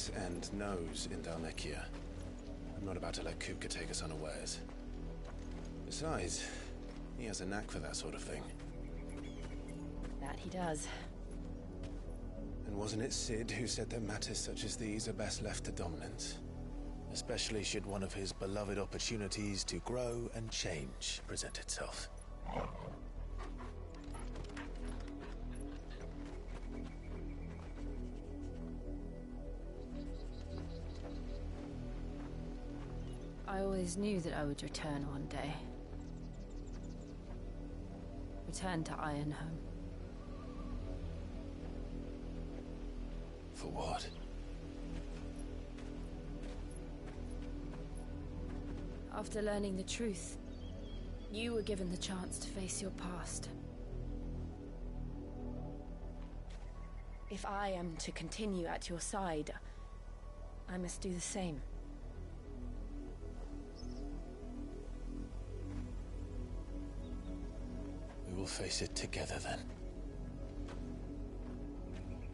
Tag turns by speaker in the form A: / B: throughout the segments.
A: eyes and nose in Dhalmekia. I'm not about to let Kupka take us unawares. Besides, he has a knack for that sort of thing.
B: That he does.
A: And wasn't it Cid who said that matters such as these are best left to dominance? Especially should one of his beloved opportunities to grow and change present itself.
B: I always knew that I would return one day. Return to Ironhome.
A: For what?
B: After learning the truth, you were given the chance to face your past. If I am to continue at your side, I must do the same.
A: We will face it together then.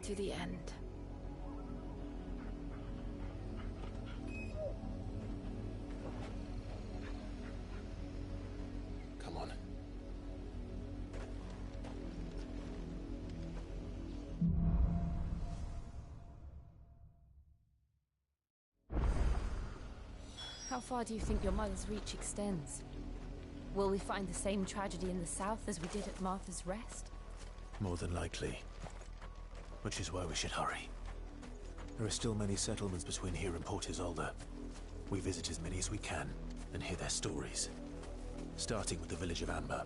B: To the end.
A: Come on.
B: How far do you think your mother's reach extends? Will we find the same tragedy in the south as we did at Martha's Rest?
A: More than likely. Which is why we should hurry. There are still many settlements between here and Port Isolde. We visit as many as we can and hear their stories. Starting with the village of Amber.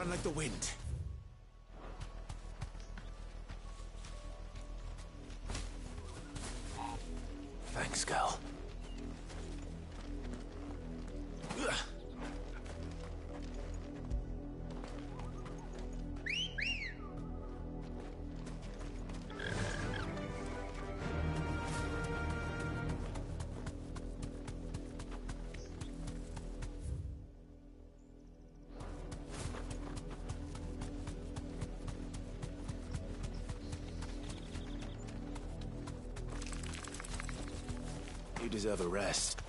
A: run like the wind. Thanks, Cal. You deserve a rest.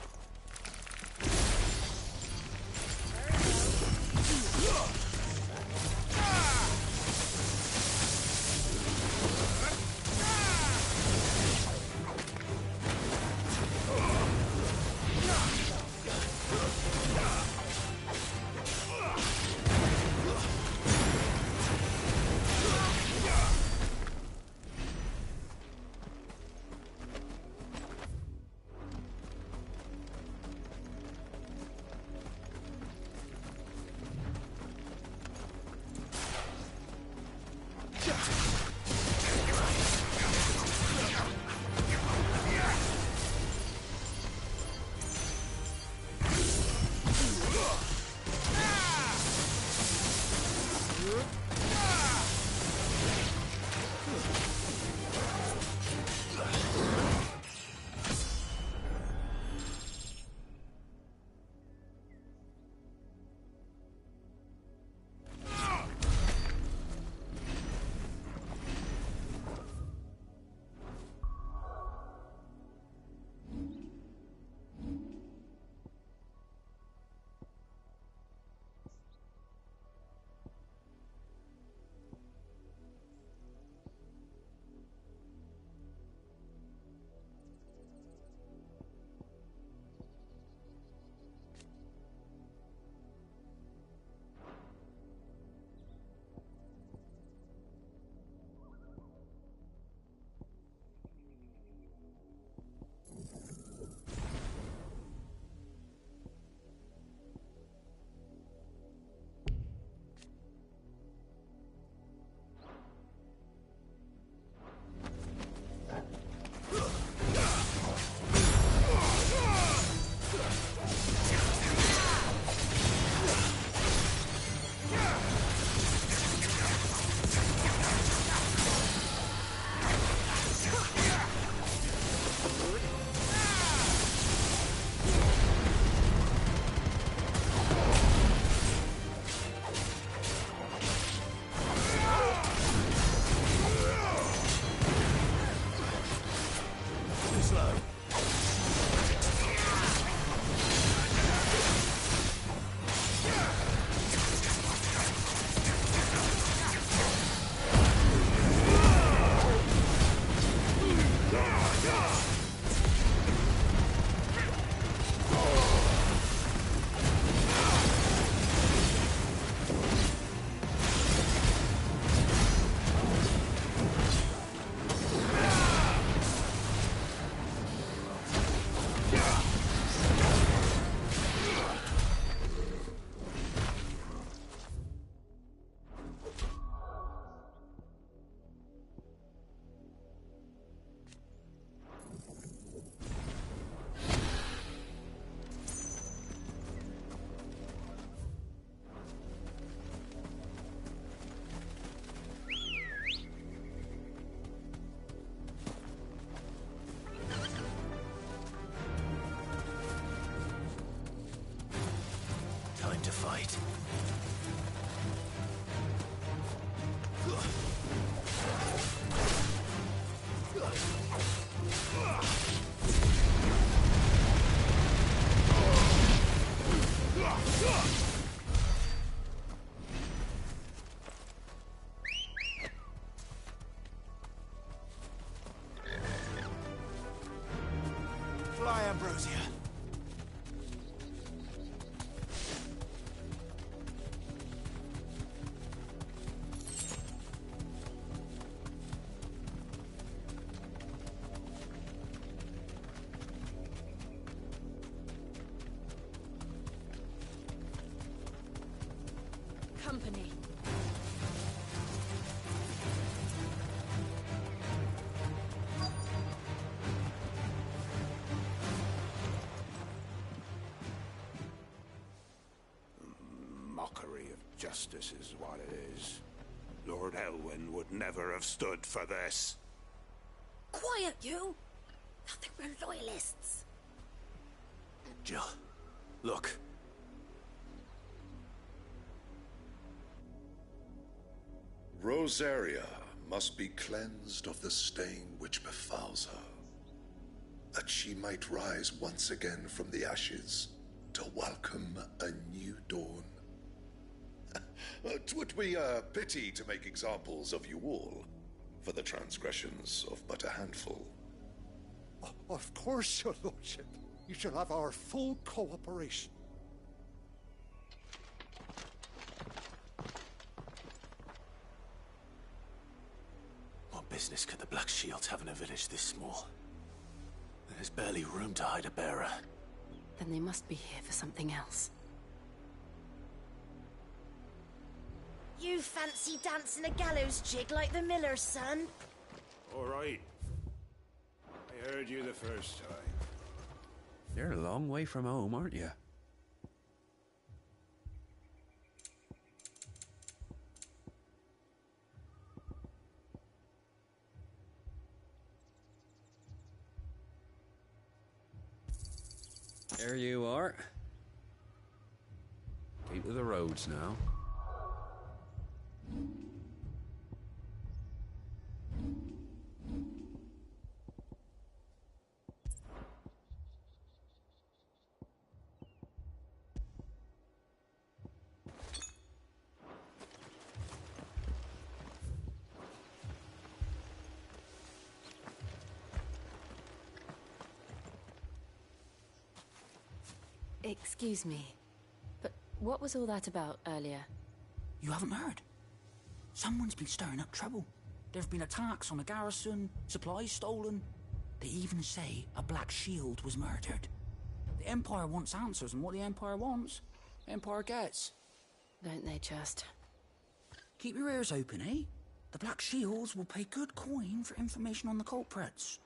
A: To fight. Fly, Ambrosia.
B: Company.
C: Justice is what it is. Lord Elwyn would never have stood for this.
B: Quiet, you! Nothing but loyalists.
A: Jill, look.
D: Rosaria must be cleansed of the stain which befouls her, that she might rise once again from the ashes to welcome a new dawn. 'Twould be a pity to make examples of you all, for the transgressions of but a handful.
E: Of course, your lordship. You shall have our full cooperation.
A: What business could the Black Shields have in a village this small? There's barely room to hide a bearer.
B: Then they must be here for something else.
F: You fancy dancing a gallows jig like the miller's son?
C: All right. I heard you the first time.
G: You're a long way from home, aren't you? There you are. Keep to the roads now.
B: Excuse me, but what was all that about earlier?
H: You haven't heard? Someone's been stirring up trouble. There have been attacks on the garrison, supplies stolen. They even say a Black Shield was murdered. The Empire wants answers, and what the Empire wants, the Empire gets.
B: Don't they just?
H: Keep your ears open, eh? The Black Shields will pay good coin for information on the culprits.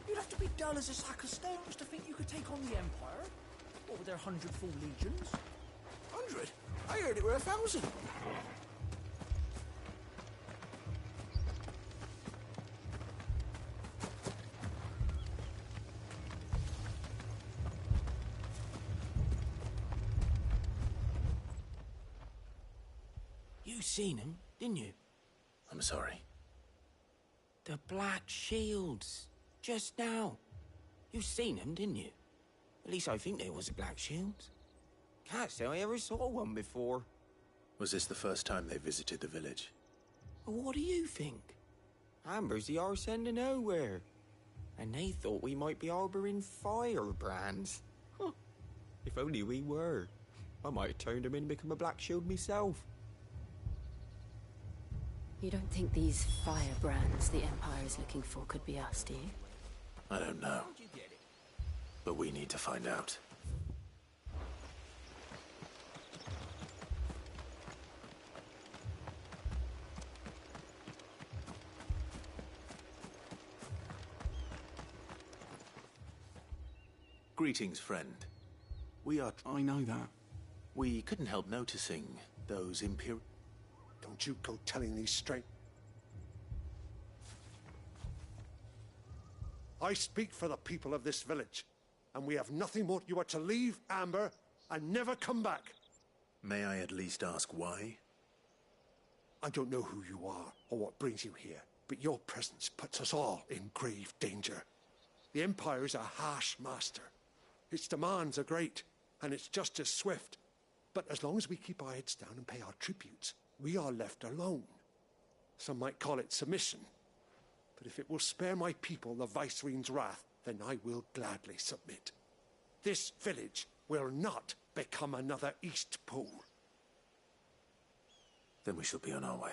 H: You'd have to be dull as a sack of stones to think you could take on the Empire. What with their 100 full legions? 100? I heard it were 1,000. You seen him, didn't you?
A: I'm sorry.
H: The Black Shields. Just now. You seen them, didn't you? At least I think there was a Black Shield. Can't say I ever saw one before.
A: Was this the first time they visited the village?
H: Well, what do you think? Amber's the arse end of nowhere. And they thought we might be harbouring firebrands. Huh. If only we were. I might have turned them in and become a Black Shield myself.
B: You don't think these firebrands the Empire is looking for could be us, do you?
A: I don't know. But we need to find out. Greetings, friend. We are...
H: I know that.
A: We couldn't help noticing those Imperial...
E: Don't you go telling these straight. I speak for the people of this village, and we have nothing more. You are to leave Amber and never come back.
A: May I at least ask why?
E: I don't know who you are or what brings you here, but your presence puts us all in grave danger. The Empire is a harsh master. Its demands are great, and its justice swift. But as long as we keep our heads down and pay our tributes, we are left alone. Some might call it submission. But if it will spare my people the Viceroy's wrath, then I will gladly submit. This village will not become another Eastpool.
A: Then we shall be on our way.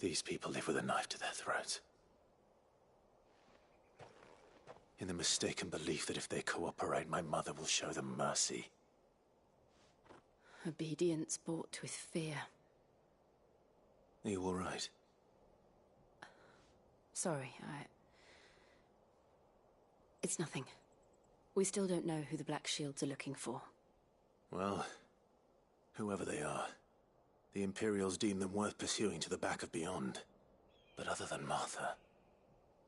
A: These people live with a knife to their throats. In the mistaken belief that if they cooperate, my mother will show them mercy.
B: Obedience bought with fear.
A: Are you all right?
I: Sorry, It's nothing. We still don't know who the Black Shields are looking for.
A: Well, whoever they are, the Imperials deem them worth pursuing to the back of beyond. But other than Martha,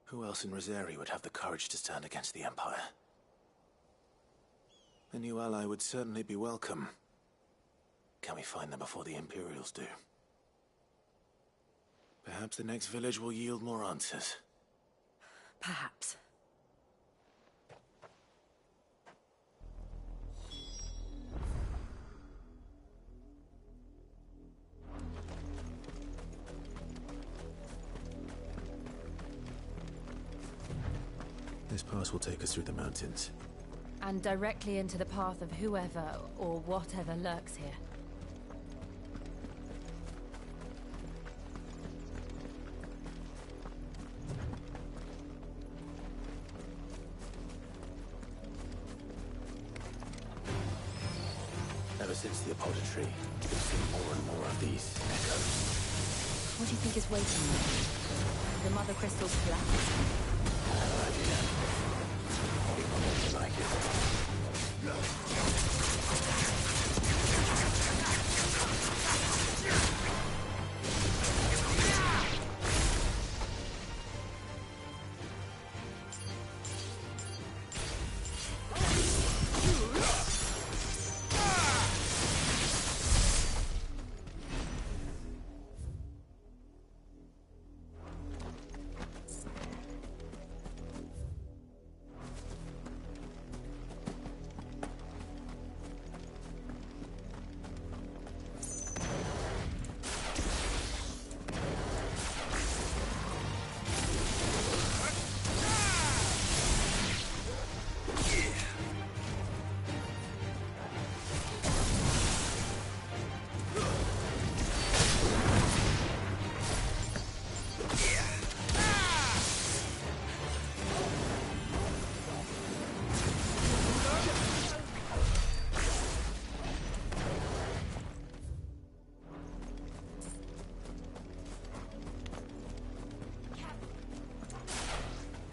A: who else in Rosari would have the courage to stand against the Empire? A new ally would certainly be welcome. Can we find them before the Imperials do? Perhaps the next village will yield more answers.
I: Perhaps.
A: This pass will take us through the mountains.
B: And directly into the path of whoever or whatever lurks here.
A: Ever since the Apodatory, we've seen more and more of these echoes.
B: What do you think is waiting there? The Mother Crystal's collapse?
A: I have an idea. People won't like it.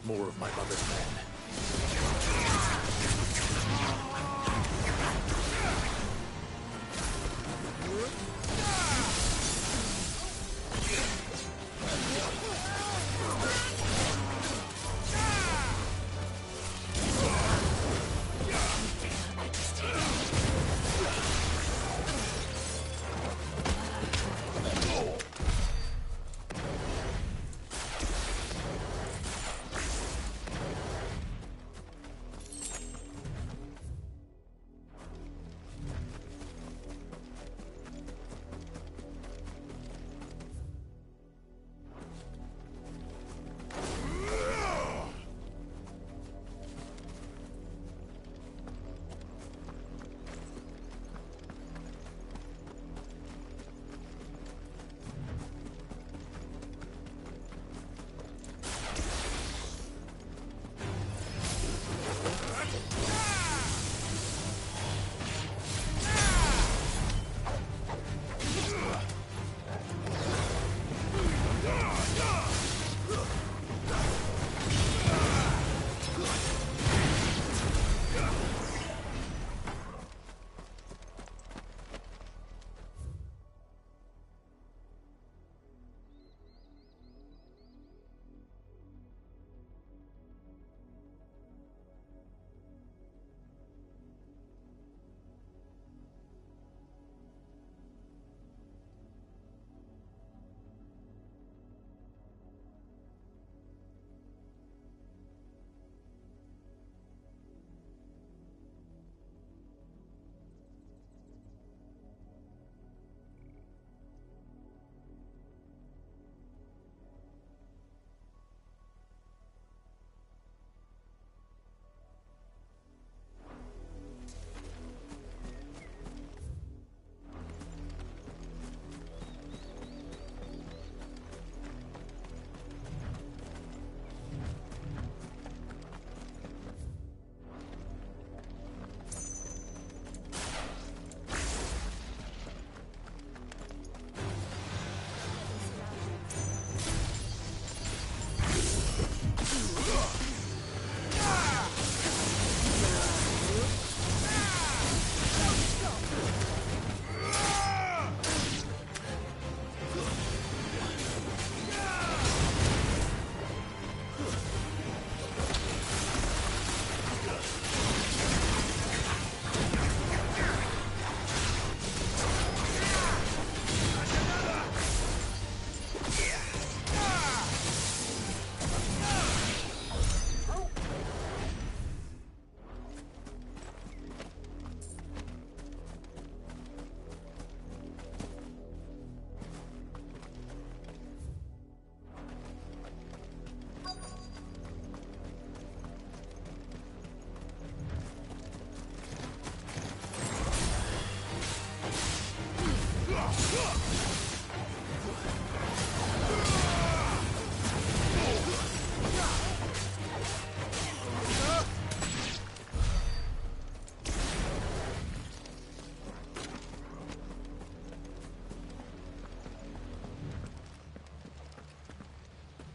A: More of my mother's men.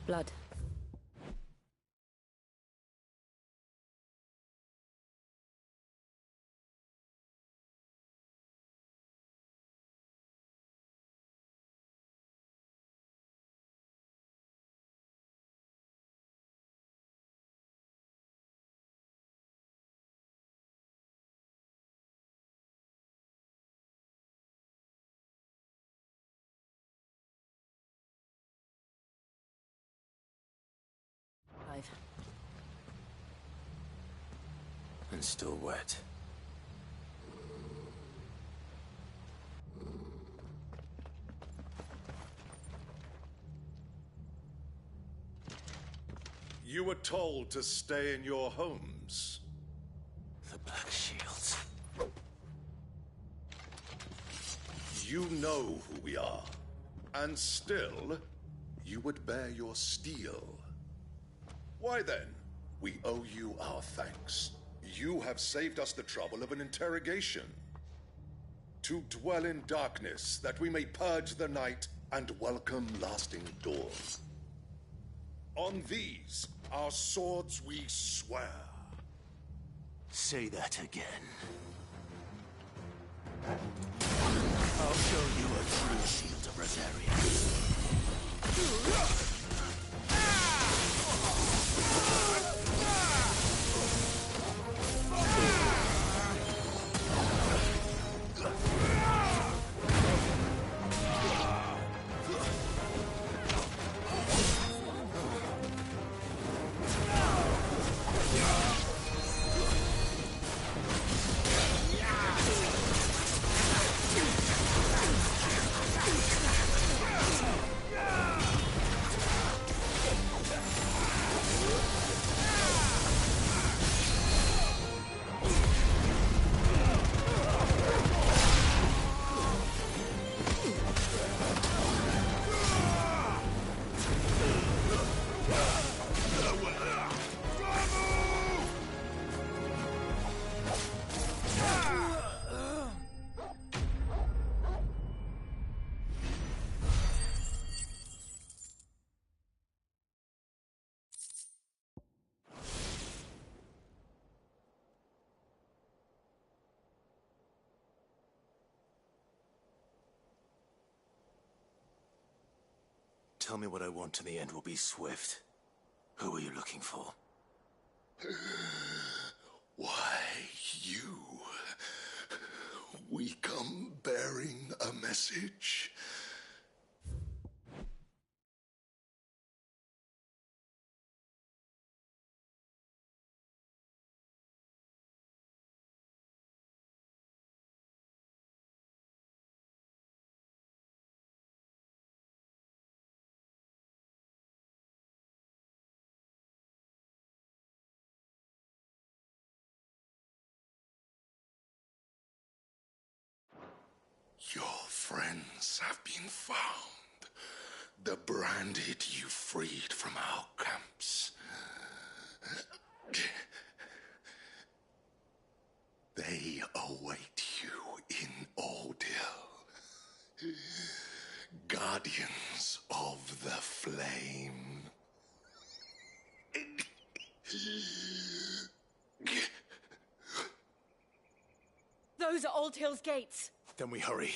B: Blood.
A: And still wet.
D: You were told to stay in your homes.
A: The Black Shields.
D: You know who we are. And still, you would bear your steel. Why then? We owe you our thanks. You have saved us the trouble of an interrogation. To dwell in darkness, that we may purge the night and welcome lasting dawn. On these, our swords we swear.
A: Say that again. I'll show you a true shield of Rosaria. Tell me what I want and the end will be swift. Who are you looking for?
D: Why, you. We come bearing a message. Your friends have been found. The branded you freed from our camps. They await you in Ordeal. Guardians of the Flame.
F: Those are Old Hill's gates.
A: Then we hurry.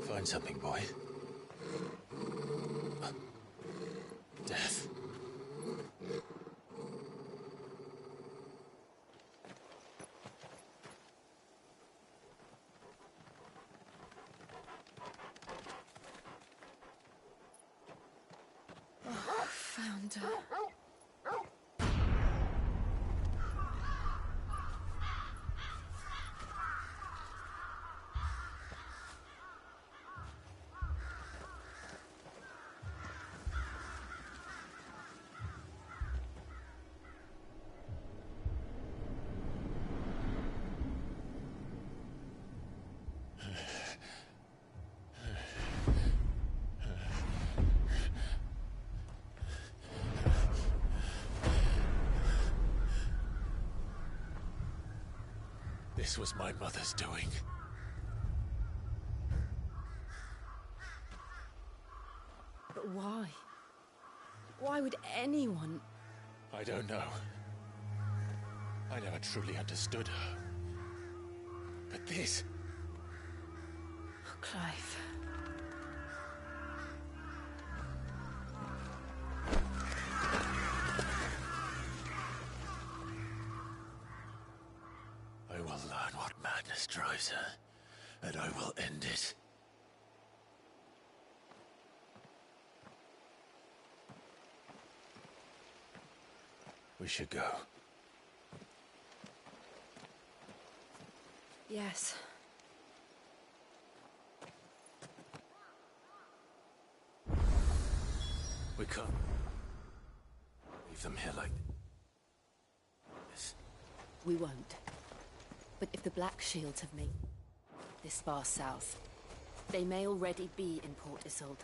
A: Find something, boy. Death.
B: Found her.
A: This was my mother's doing.
B: But why? Why would anyone...
A: I don't know. I never truly understood her. But this...
B: Oh, Clive.
A: I will learn what madness drives her, and I will end it. We should go.
B: Yes.
A: We can't leave them here like this.
B: We won't. But if the Black Shields have made this far south, they may already be in Port Isolde.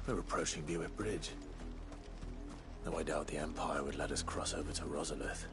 A: We're approaching Buick Bridge. Though I doubt the Empire would let us cross over to Rosalith.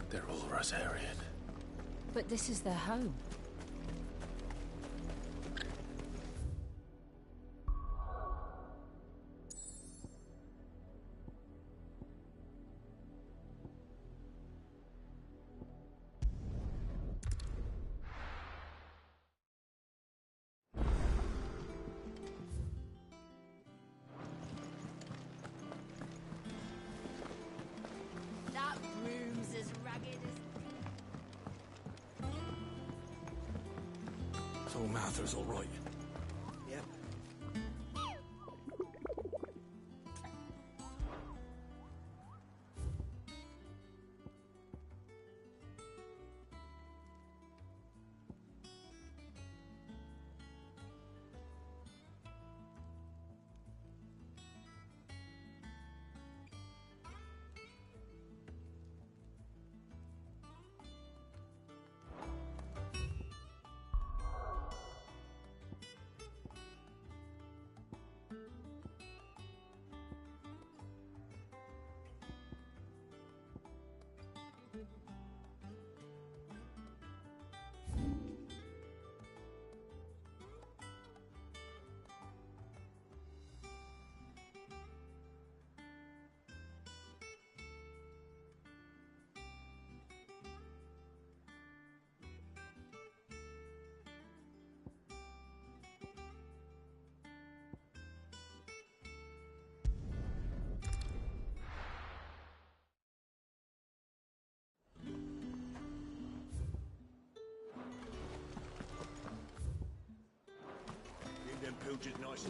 A: They're all Rosarian.
B: But this is their home.
F: That room's as ragged as...
J: So Mather's all right.
E: Yep.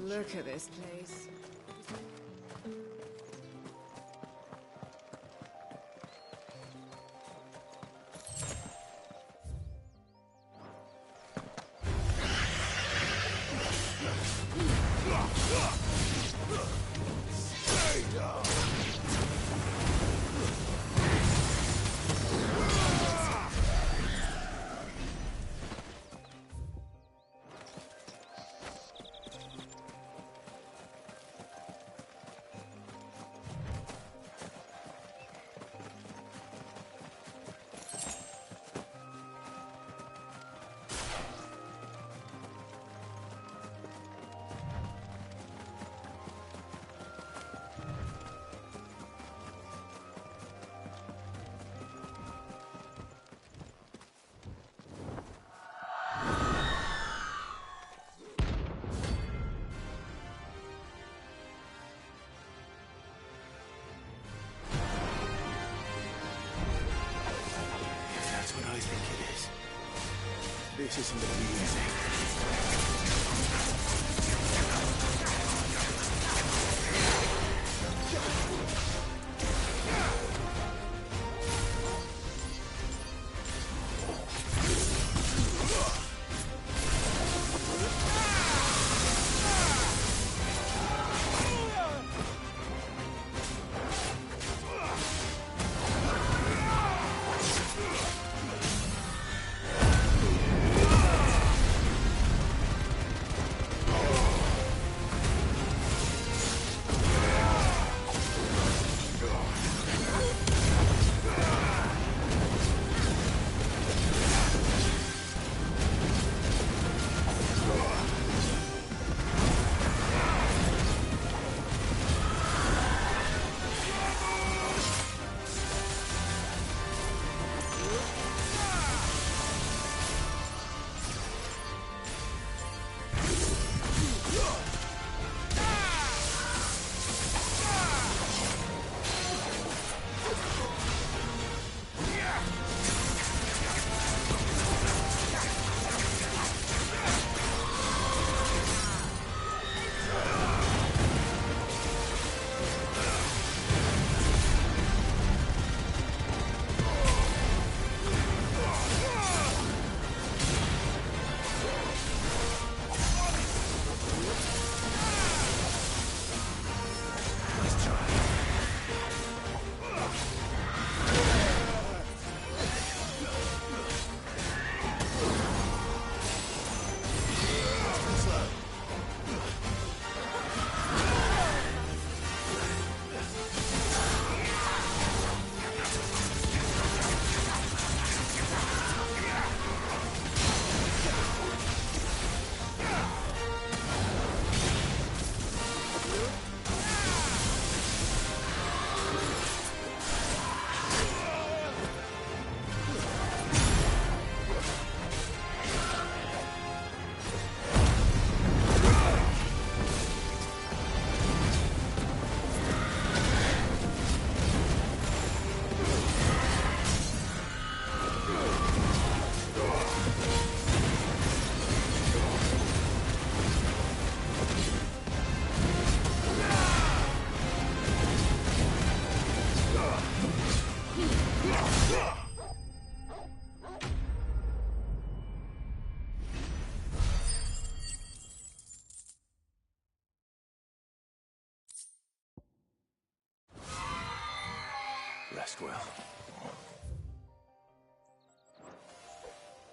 B: Look at this place.
A: I think it is. This isn't going to be easy. Rest well.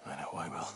A: I know I will.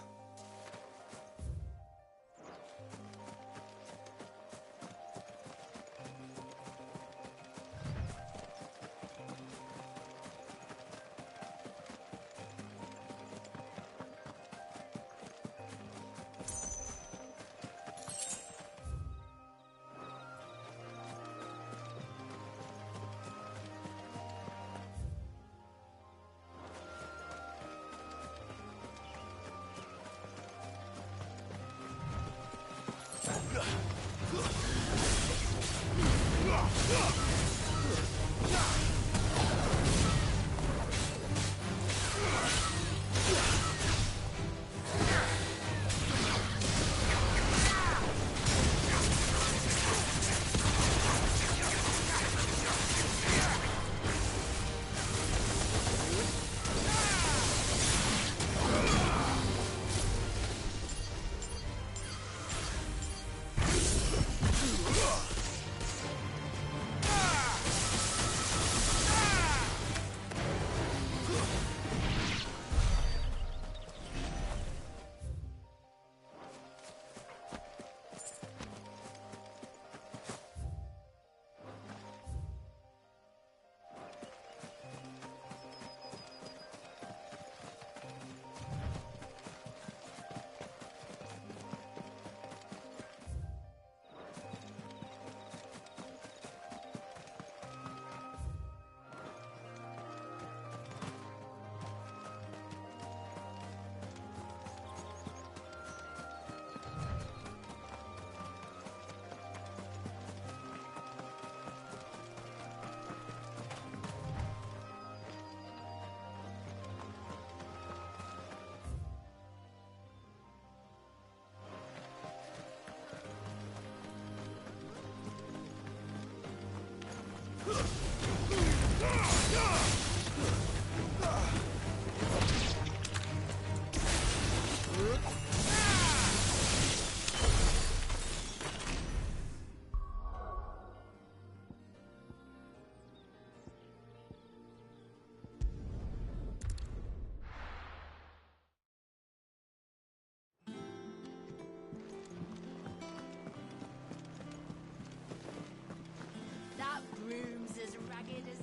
F: That broom's as ragged as...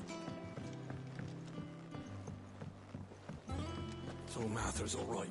E: So Mather's all right.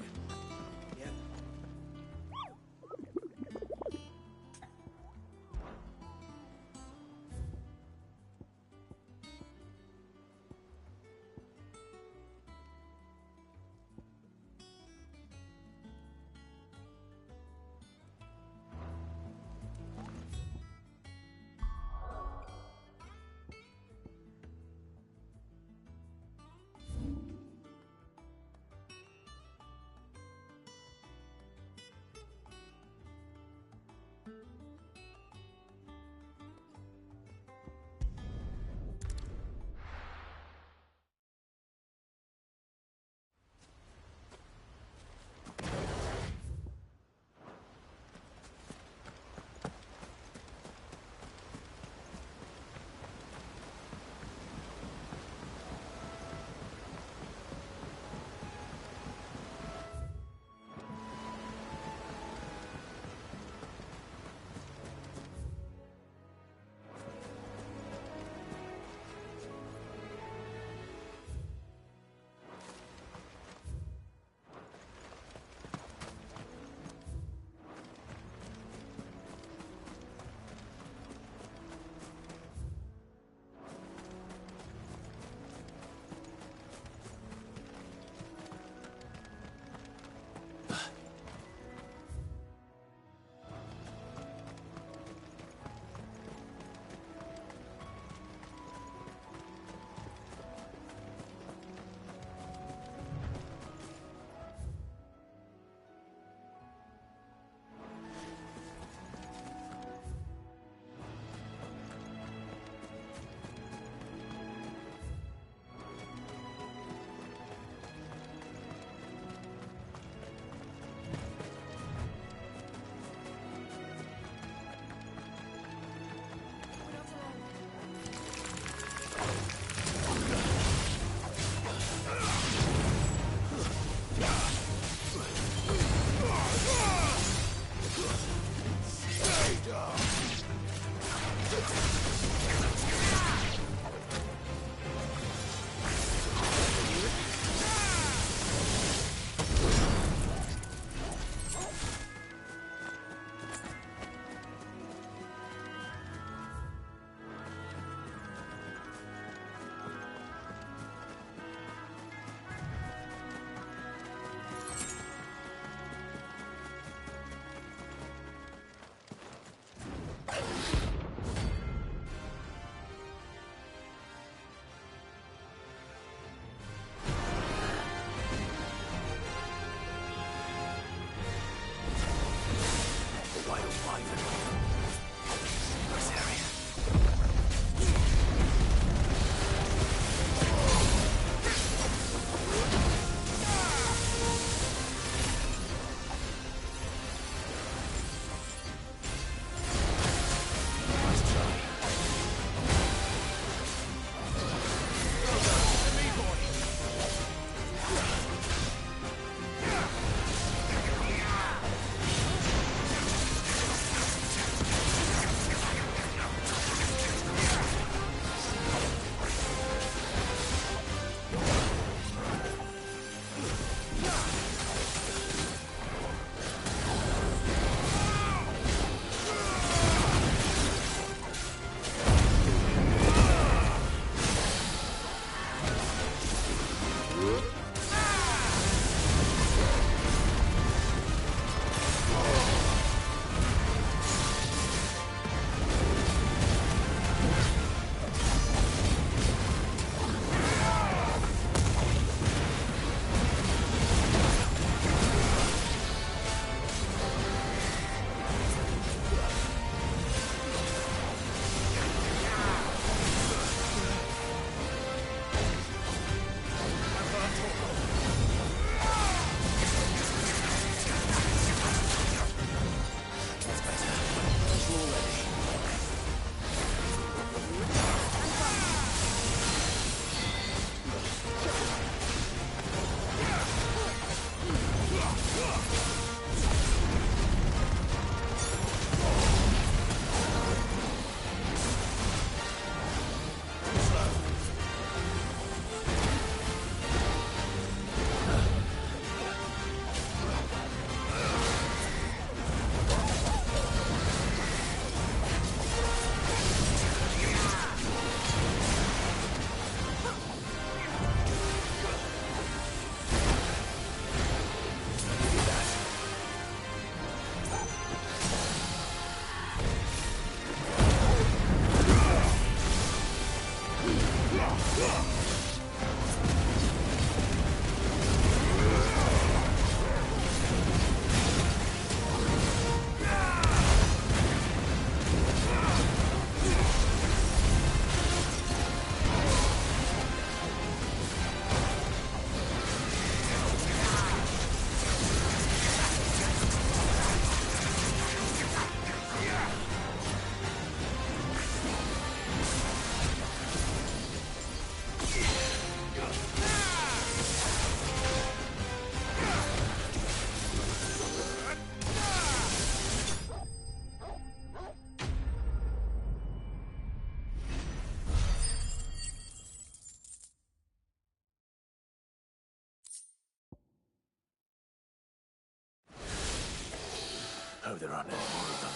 A: there aren't any more of them.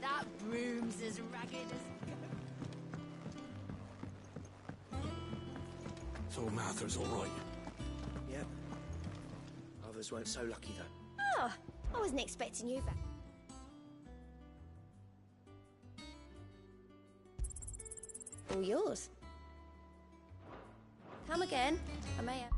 F: That broom's as ragged as...
E: So Martha's all right.
J: Yep. Others weren't so lucky, though.
F: Oh, I wasn't expecting you back. All yours. Come again. I may have...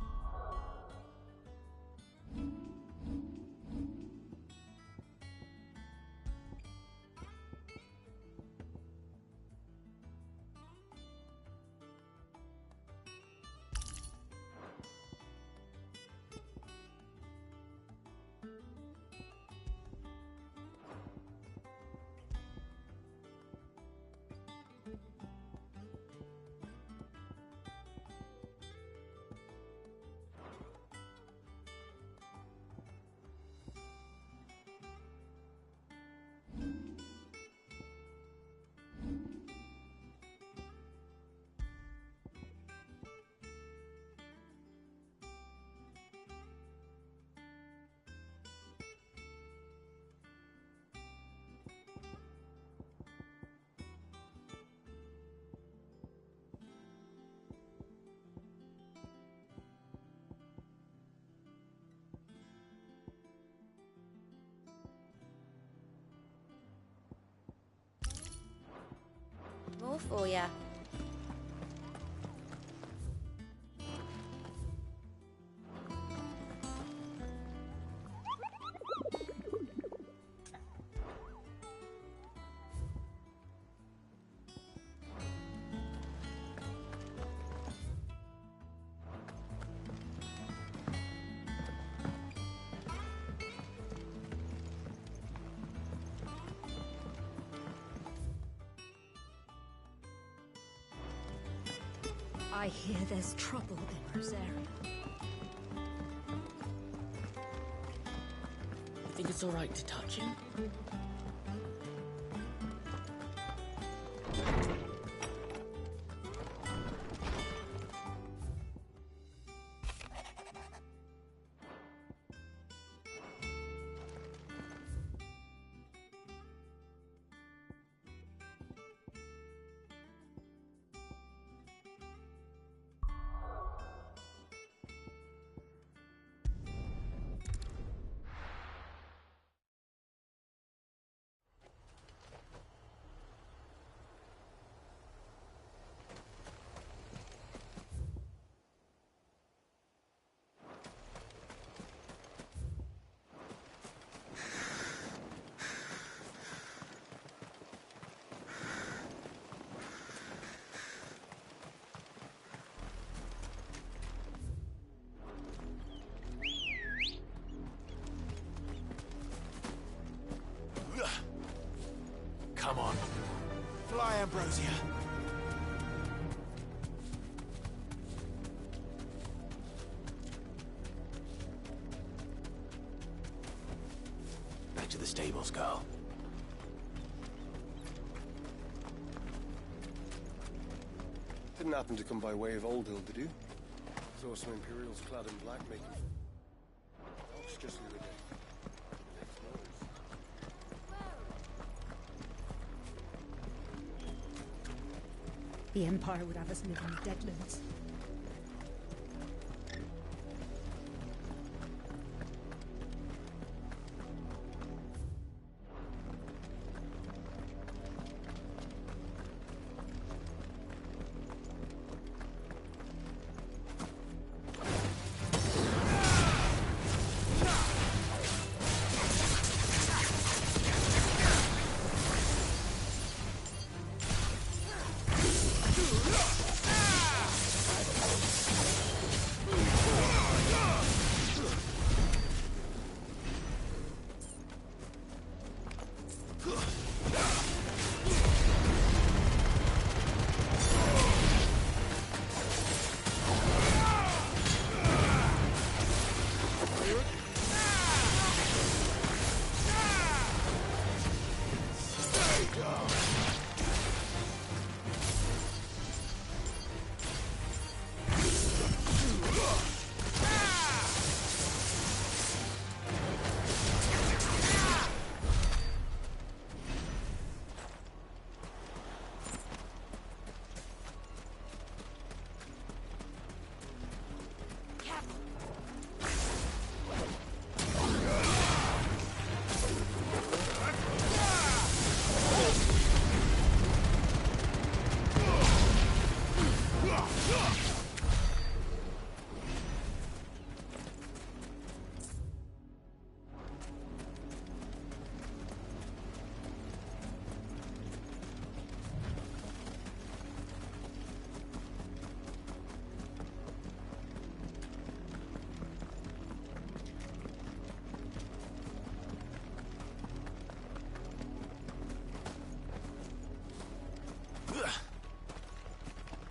F: More for ya.
K: I hear there's trouble in Rosaria.
H: You think it's alright to touch him?
A: Come on. Fly, Ambrosia. Back to the stables, girl.
L: Didn't happen to come by way of Old Hill, did you? Saw some Imperials clad in black making... Talks just the other day.
K: The Empire would have us live in the Deadlands.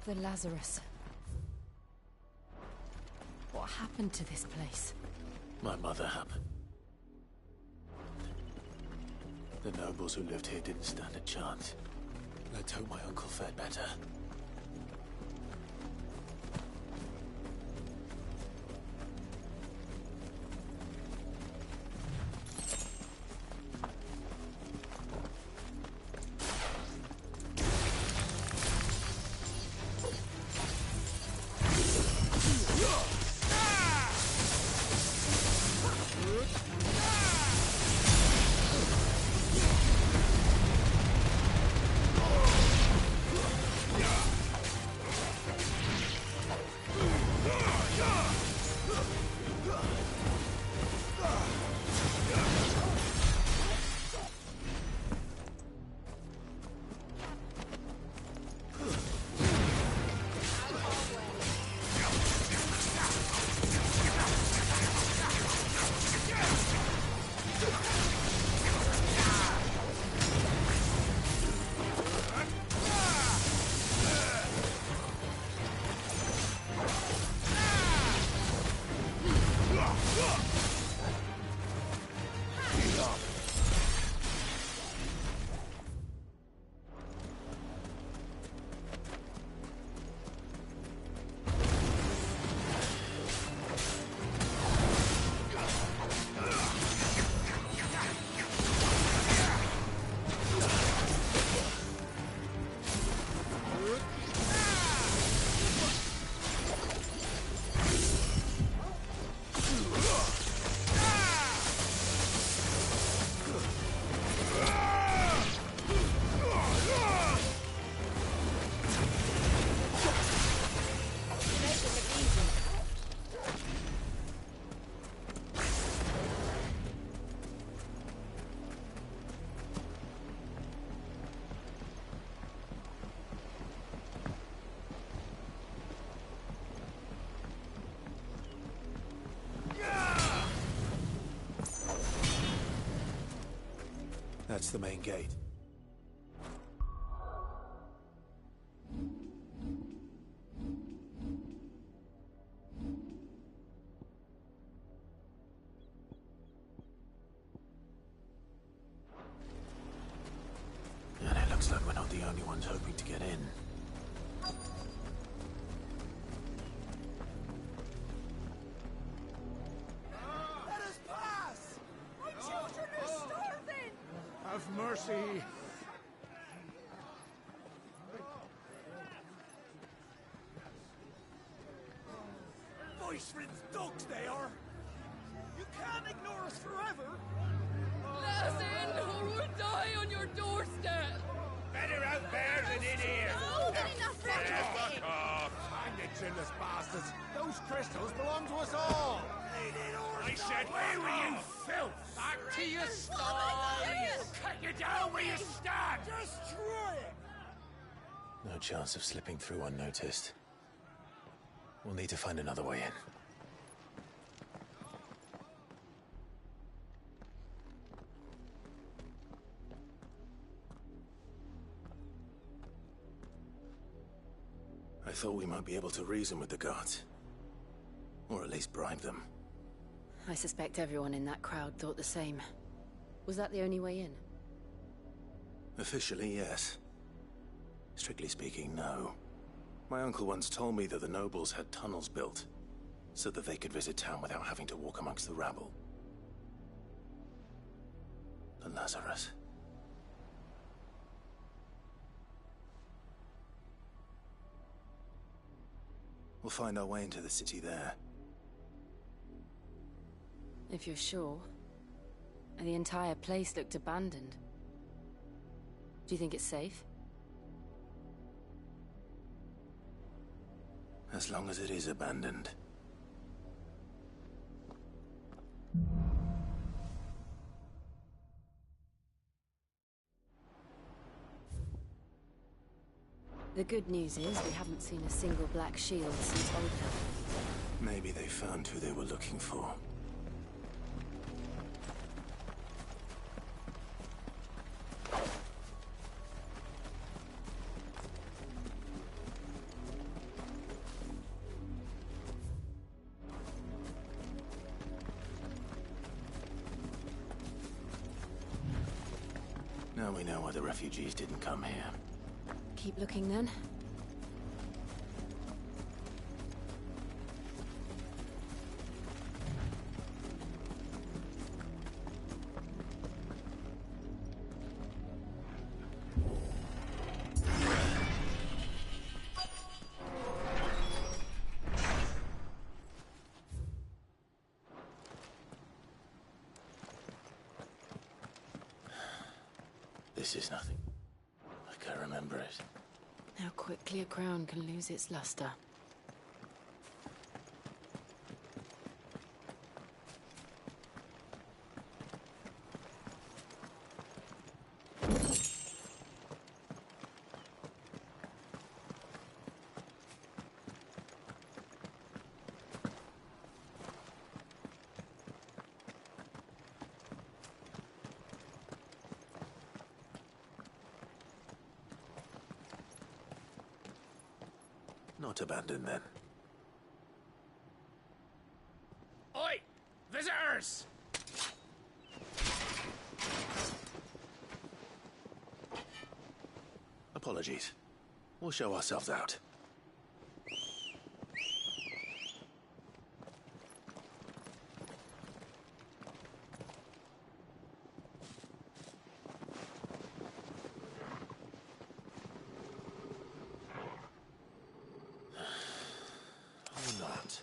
B: The Lazarus. What happened to this place?
A: My mother happened. The nobles who lived here didn't stand a chance. Let's hope my uncle fared better. That's the main gate. And it looks like we're not the only ones hoping to get in.
M: Let us pass! My children are starving!
E: Have mercy!
M: Voice-ridden dogs they are! You can't ignore us forever!
N: Let us in, or we'll die on your doorstep!
M: Better out there than in here!
F: No, good enough for everything!
E: Hang it, chinless bastards! Those crystals belong to us all!
M: I said, where were you, filth? Back to your sties! Cut you down where you stand! Destroy it!
A: No chance of slipping through unnoticed. We'll need to find another way in. I thought we might be able to reason with the guards. Or at least bribe them.
B: I suspect everyone in that crowd thought the same. Was that the only way in?
A: Officially, yes. Strictly speaking, no. My uncle once told me that the nobles had tunnels built, so that they could visit town without having to walk amongst the rabble. The Lazarus. We'll find our way into the city there.
B: If you're sure. The entire place looked abandoned. Do you think it's safe?
A: As long as it is abandoned.
B: The good news is we haven't seen a single black shield since Oldham.
A: Maybe they found who they were looking for. Now we know why the refugees didn't come here.
B: Keep looking then.
A: This is nothing like I remember it.
B: How quickly a crown can lose its luster.
A: Not abandoned, then.
M: Oi! Visitors!
A: Apologies. We'll show ourselves out. Or not.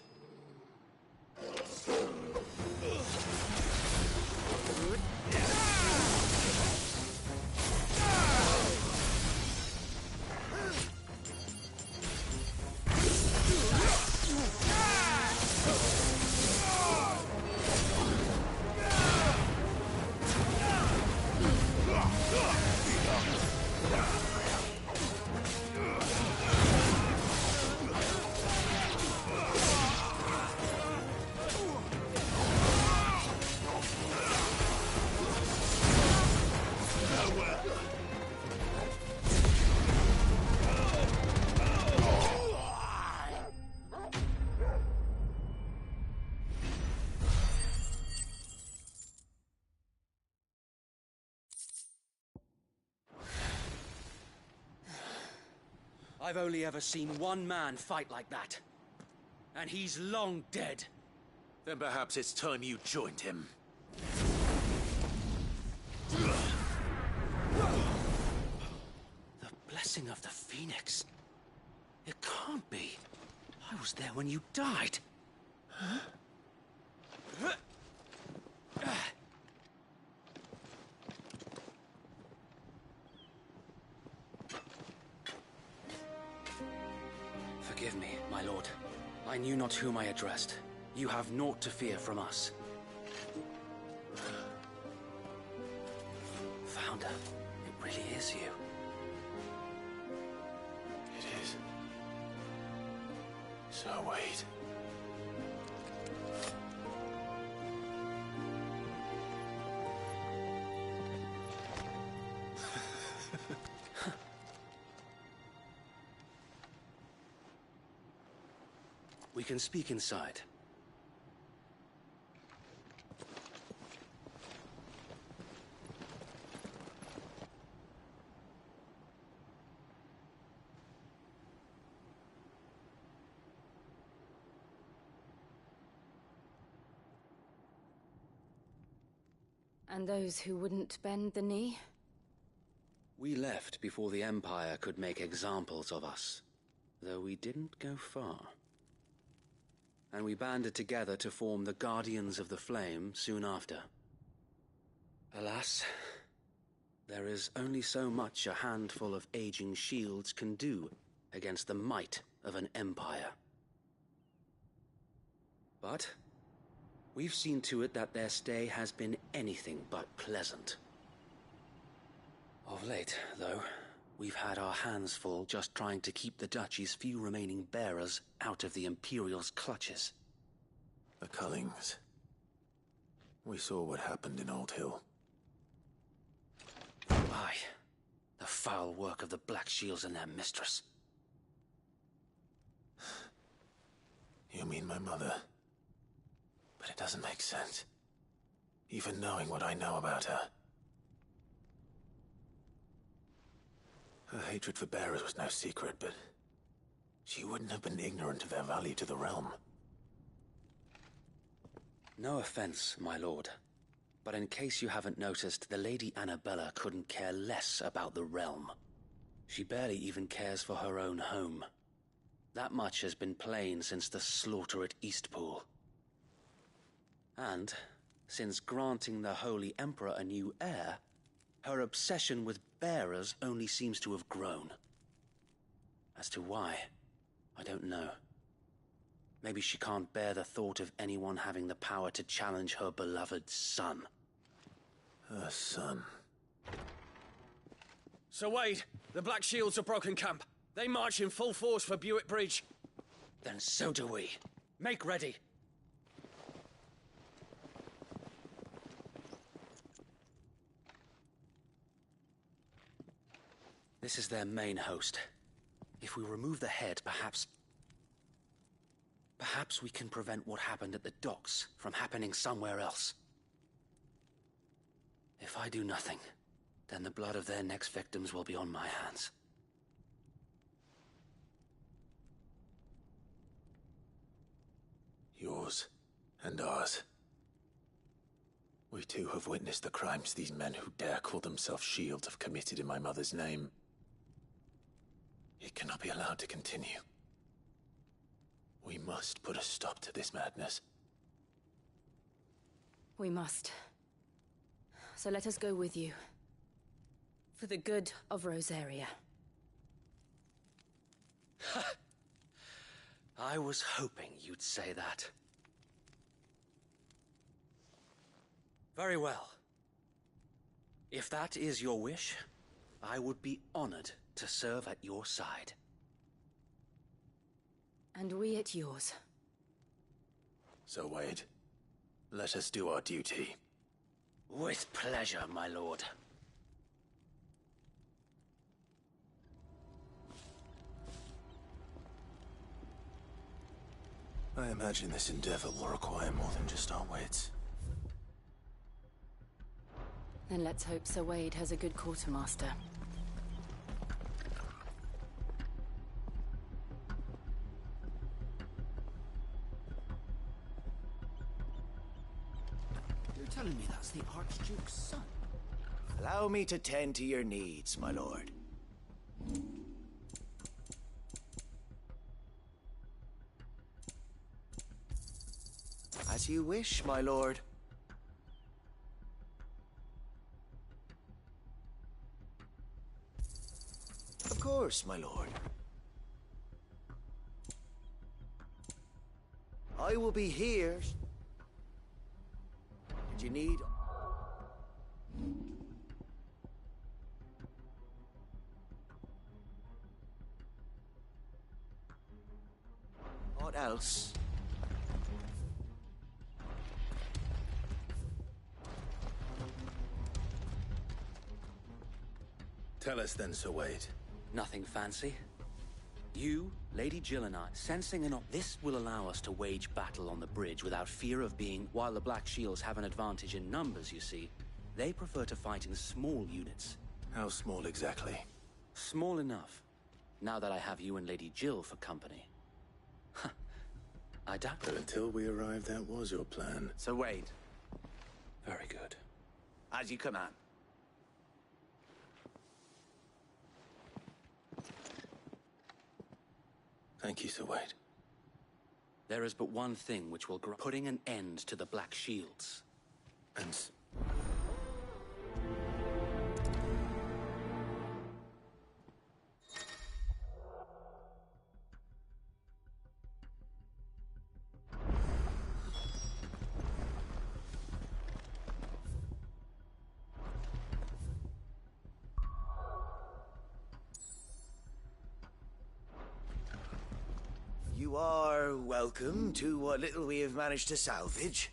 H: I've only ever seen one man fight like that. And he's long dead.
A: Then perhaps it's time you joined him.
H: The blessing of the Phoenix. It can't be. I was there when you died. Huh? Forgive me, my lord. I knew not whom I addressed. You have naught to fear from us. Founder, it really is you.
A: It is. So wait.
H: We can speak inside.
B: And those who wouldn't bend the knee?
H: We left before the Empire could make examples of us, though we didn't go far. And we banded together to form the Guardians of the Flame soon after. Alas, there is only so much a handful of aging shields can do against the might of an empire. But we've seen to it that their stay has been anything but pleasant. Of late, though, we've had our hands full just trying to keep the Duchy's few remaining bearers out of the Imperial's clutches.
A: The Cullings. We saw what happened in Old Hill.
H: Aye. The foul work of the Black Shields and their mistress.
A: You mean my mother? But it doesn't make sense. Even knowing what I know about her. hatred for bearers was no secret, but she wouldn't have been ignorant of their value to the realm.
O: No offense, my lord, but in case you haven't noticed, the Lady Annabella couldn't care less about the realm. She barely even cares for her own home. That much has been plain since the slaughter at Eastpool. And, since granting the Holy Emperor a new heir, her obsession with bearers only seems to have grown. As to why, I don't know. Maybe she can't bear the thought of anyone having the power to challenge her beloved son.
A: Her son.
J: Sir Wade, the Black Shields have broken camp. They march in full force for Buick Bridge.
O: Then so do we. Make ready. This is their main host. If we remove the head, perhaps we can prevent what happened at the docks from happening somewhere else. If I do nothing, then the blood of their next victims will be on my hands.
A: Yours and ours. We too have witnessed the crimes these men who dare call themselves Shields have committed in my mother's name. It cannot be allowed to continue. We must put a stop to this madness.
B: We must. So let us go with you. For the good of Rosaria.
O: I was hoping you'd say that. Very well. If that is your wish, I would be honored to serve at your side.
B: And we at yours.
A: So, Wade, let us do our duty.
O: With pleasure, my lord.
A: I imagine this endeavor will require more than just our wits.
B: Then let's hope Sir Wade has a good quartermaster.
H: You're telling me that's the Archduke's son?
J: Allow me to tend to your needs, my lord. As you wish, my lord. Of course, my lord. I will be here. Did you need... What else?
A: Tell us then, Sir Wade.
O: Nothing fancy. You, Lady Jill and I, sensing this will allow us to wage battle on the bridge without fear of being... While the Black Shields have an advantage in numbers, you see, they prefer to fight in small units.
A: How small exactly?
O: Small enough. Now that I have you and Lady Jill for company. I doubt
A: But until we arrived, that was your plan.
J: Sir Wade.
O: Very good.
J: As you command.
A: Thank you, Sir Wade.
O: There is but one thing which will putting an end to the Black Shields.
A: And...
J: You are welcome to what little we have managed to salvage.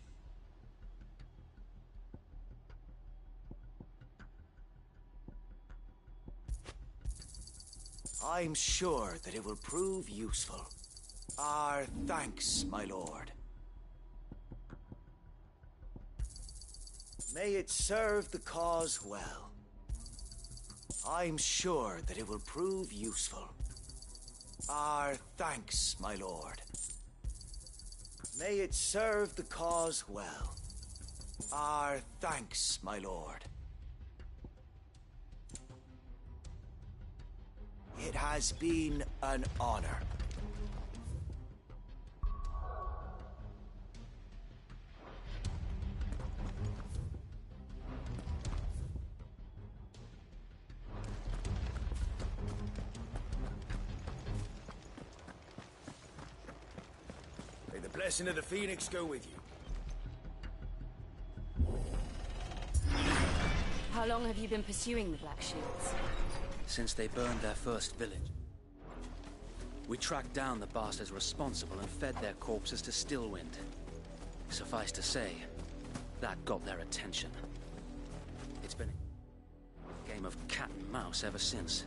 J: I'm sure that it will prove useful. Our thanks, my lord. May it serve the cause well. I'm sure that it will prove useful. Our thanks, my lord. May it serve the cause well. Our thanks, my lord. It has been an honor. May the blessing of the Phoenix go with you.
B: How long have you been pursuing the Black Shields?
O: Since they burned their first village. We tracked down the bastards responsible and fed their corpses to Stillwind. Suffice to say, that got their attention. It's been a game of cat and mouse ever since.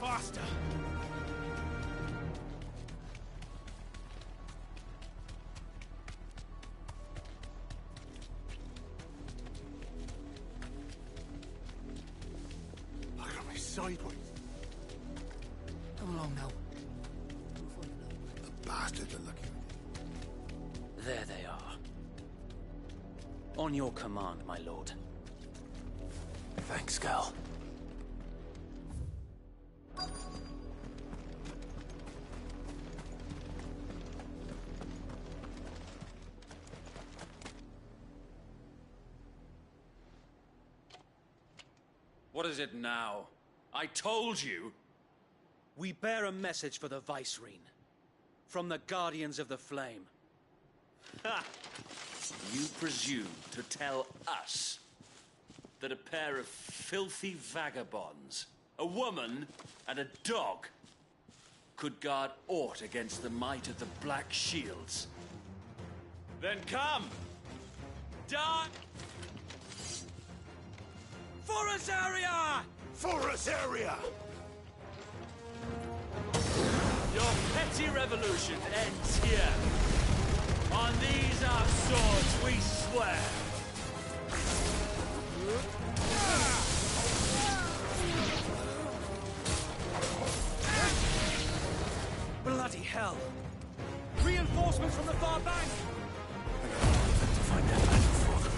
M: Faster! Look at me sideways.
H: Come along now.
M: The bastards are looking.
O: There they are. On your command, my lord.
A: Thanks, Gal.
O: What is it now? I told you! We bear a message for the Vicereine. From the Guardians of the Flame.
P: Ha! You presume to tell us that a pair of filthy vagabonds, a woman and a dog, could guard aught against the might of the Black Shields? Then come! Die! For Azaria!
M: For Azaria!
P: Your petty revolution ends here. On these our swords we swear.
O: Bloody hell! Reinforcements from the far bank!
A: To find that man before them.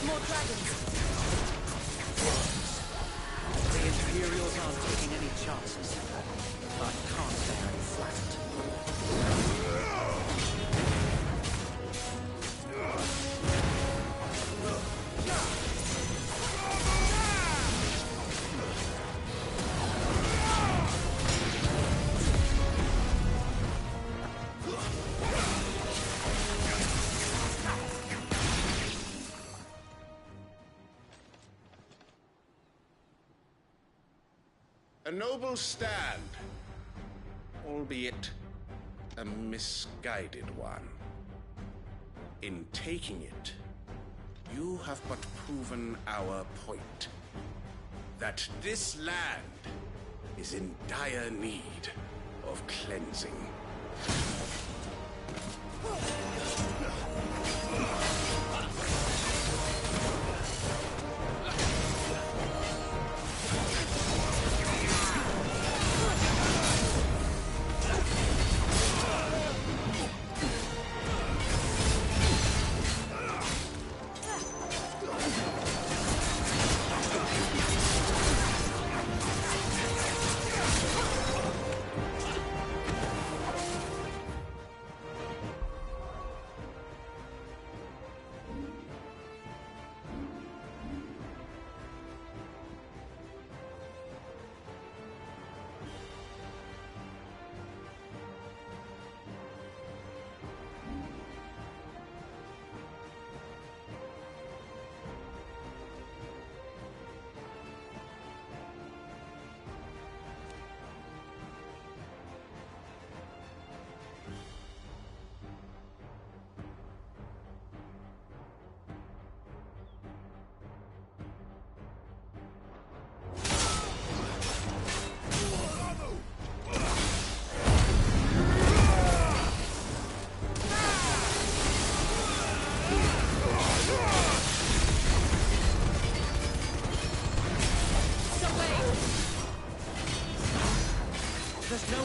B: More dragons!
O: The Imperials aren't taking any chances. I can't say I'm flattered.
Q: A noble stand, albeit a misguided one. In taking it, you have but proven our point. That this land is in dire need of cleansing.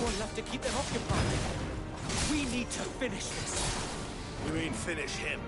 J: anyone left to keep them occupied. We need to finish this.
A: You mean finish him?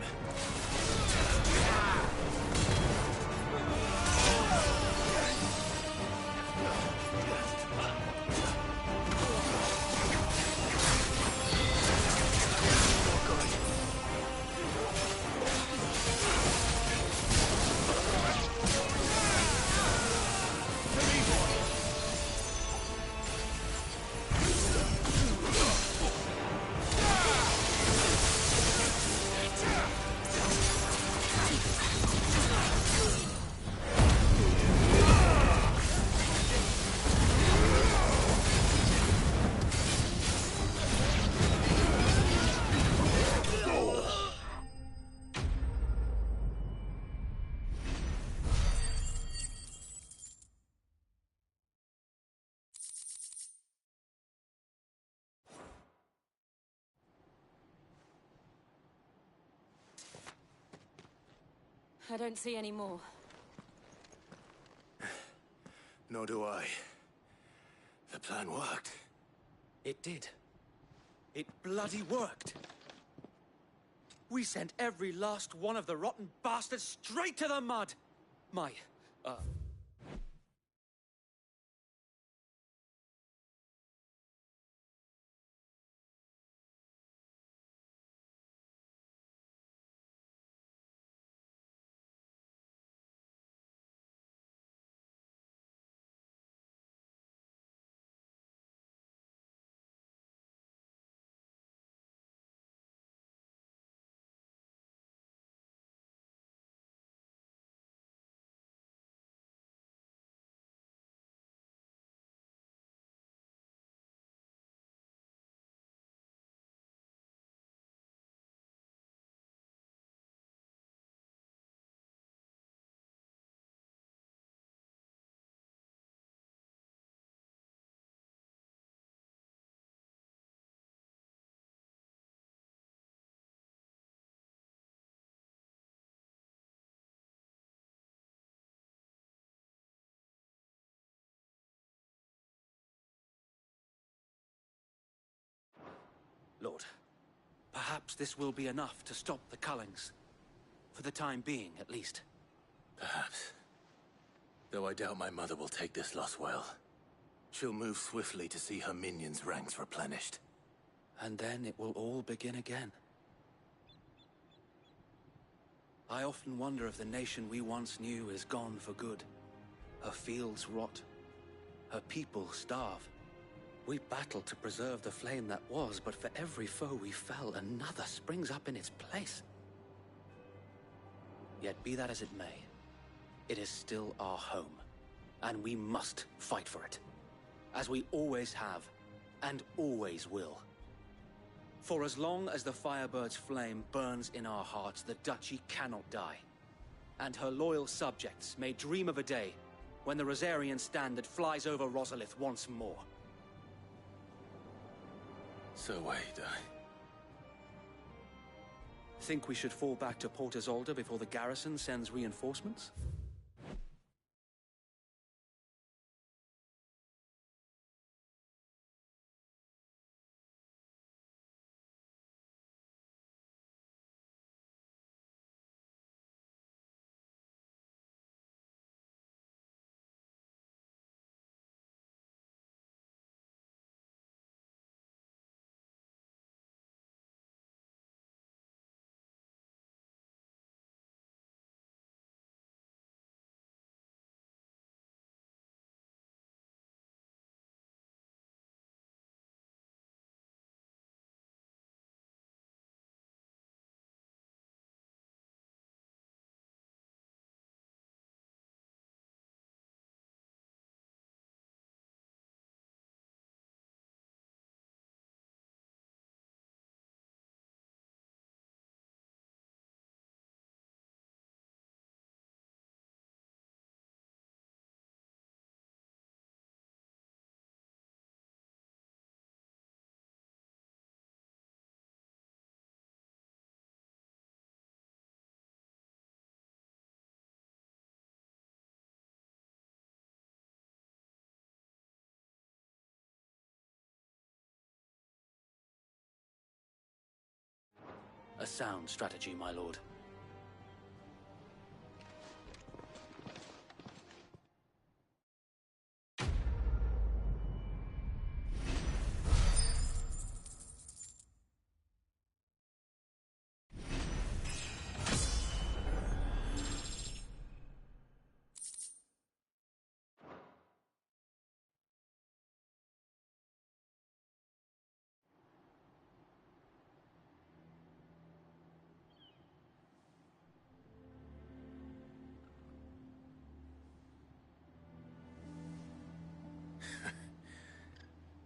B: I don't see any more.
A: Nor do I. The plan worked.
J: It did. It bloody worked. We sent every last one of the rotten bastards straight to the mud. My, Lord, perhaps this will be enough to stop the Cullings. For the time being, at least.
A: Perhaps. Though I doubt my mother will take this loss well. She'll move swiftly to see her minions' ranks replenished.
J: And then it will all begin again. I often wonder if the nation we once knew is gone for good. Her fields rot. Her people starve. We battled to preserve the flame that was, but for every foe we fell, another springs up in its place. Yet be that as it may, it is still our home, and we must fight for it, as we always have, and always will. For as long as the Firebird's flame burns in our hearts, the Duchy cannot die, and her loyal subjects may dream of a day when the Rosarian standard flies over Rosalith once more.
A: So wait,
J: Think we should fall back to Port Isolde before the garrison sends reinforcements?
O: A sound strategy, my lord.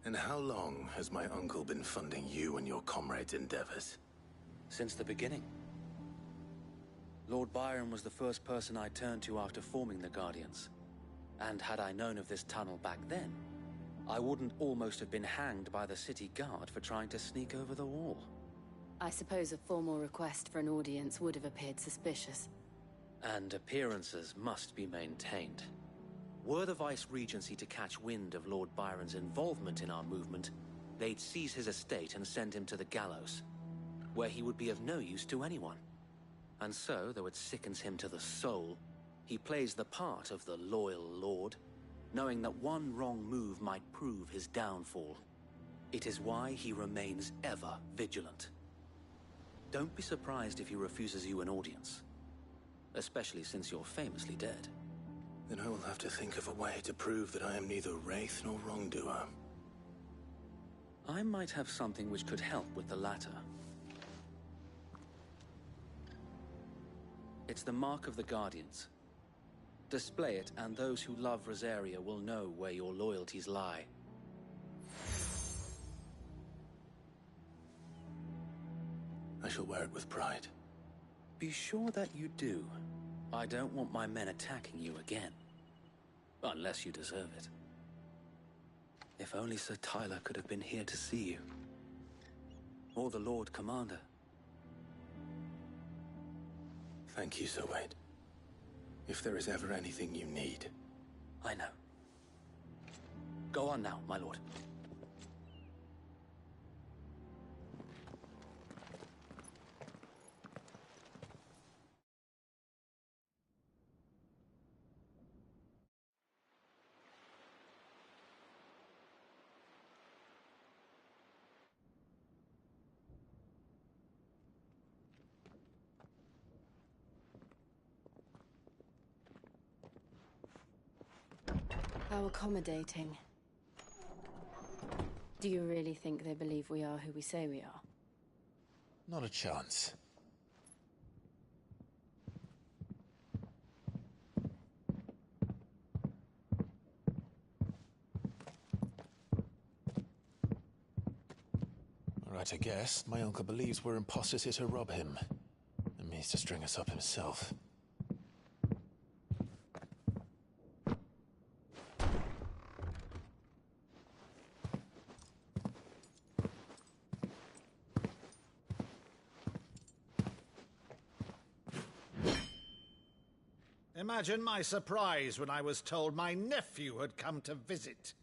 A: And how long has my uncle been funding you and your comrades' endeavors?
O: Since the beginning. Lord Byron was the first person I turned to after forming the Guardians. And had I known of this tunnel back then, I wouldn't almost have been hanged by the city guard for trying to sneak over the wall.
B: I suppose a formal request for an audience would have appeared suspicious.
O: And appearances must be maintained. Were the Vice-Regency to catch wind of Lord Byron's involvement in our movement, they'd seize his estate and send him to the gallows, where he would be of no use to anyone. And so, though it sickens him to the soul, he plays the part of the loyal lord, knowing that one wrong move might prove his downfall. It is why he remains ever vigilant. Don't be surprised if he refuses you an audience, especially since you're famously dead.
A: Then I will have to think of a way to prove that I am neither wraith nor wrongdoer.
O: I might have something which could help with the latter. It's the Mark of the Guardians. Display it, and those who love Rosaria will know where your loyalties lie.
A: I shall wear it with pride.
O: Be sure that you do. I don't want my men attacking you again. Unless you deserve it. If only Sir Tyler could have been here to see you. Or the Lord Commander.
A: Thank you, Sir Wade. If there is ever anything you need.
O: I know. Go on now, my lord.
B: How accommodating. Do you really think they believe we are who we say we are?
A: Not a chance. Right, I guess. My uncle believes we're imposters here to rob him. And means to string us up himself.
M: Imagine my surprise when I was told my nephew had come to visit.